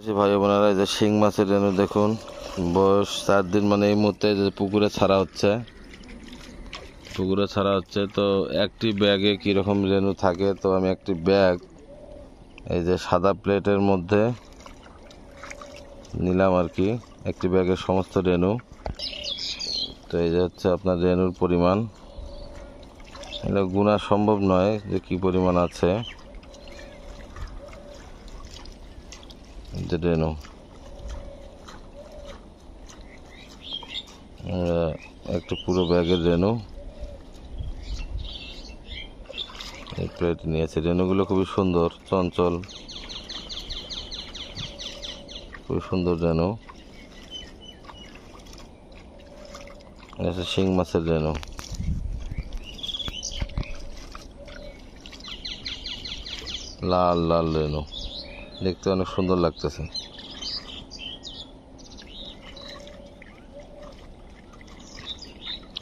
ভাই বোনেরা, এই যে শিং মাছের রেণু দেখুন, বয়স 4 দিন। মানে এই মুহূর্তে যে পুকুরে ছাড়া হচ্ছে, তো একটি ব্যাগে কীরকম রেণু থাকে, তো আমি একটি ব্যাগ এই যে সাদা প্লেটের মধ্যে নিলাম আর কি, একটি ব্যাগের সমস্ত রেণু। তো এই যে হচ্ছে আপনার রেণুর পরিমাণ, এটা গুণা সম্ভব নয় যে কি পরিমাণ আছে। যে রেণু একটু পুরো ব্যাগের রেণু এই প্লেট নিয়েছে। রেণুগুলো খুবই সুন্দর, চঞ্চল, খুবই সুন্দর রেণু। শিং মাছের রেণু, লাল লাল রেণু, দেখতে অনেক সুন্দর লাগতেছে।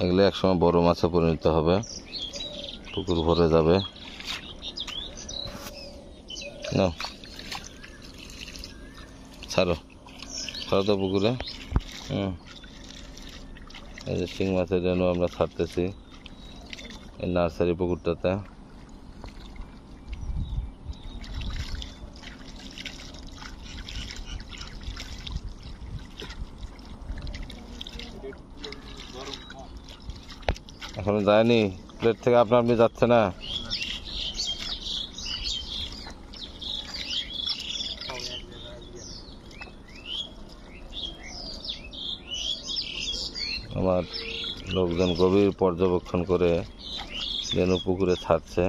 এগুলো একসময় বড় মাছে পরিণত হবে, পুকুর ভরে যাবে। না, ছাড়ো তো পুকুরে। এই যে শিং মাছের রেণু আমরা ছাড়তেছি এই নার্সারি পুকুরটাতে। এখনো যায়নি প্লেট থেকে, আপনি যাচ্ছে না। আমার লোকজন গভীর পর্যবেক্ষণ করে রেণু পুকুরে ছাড়ছে।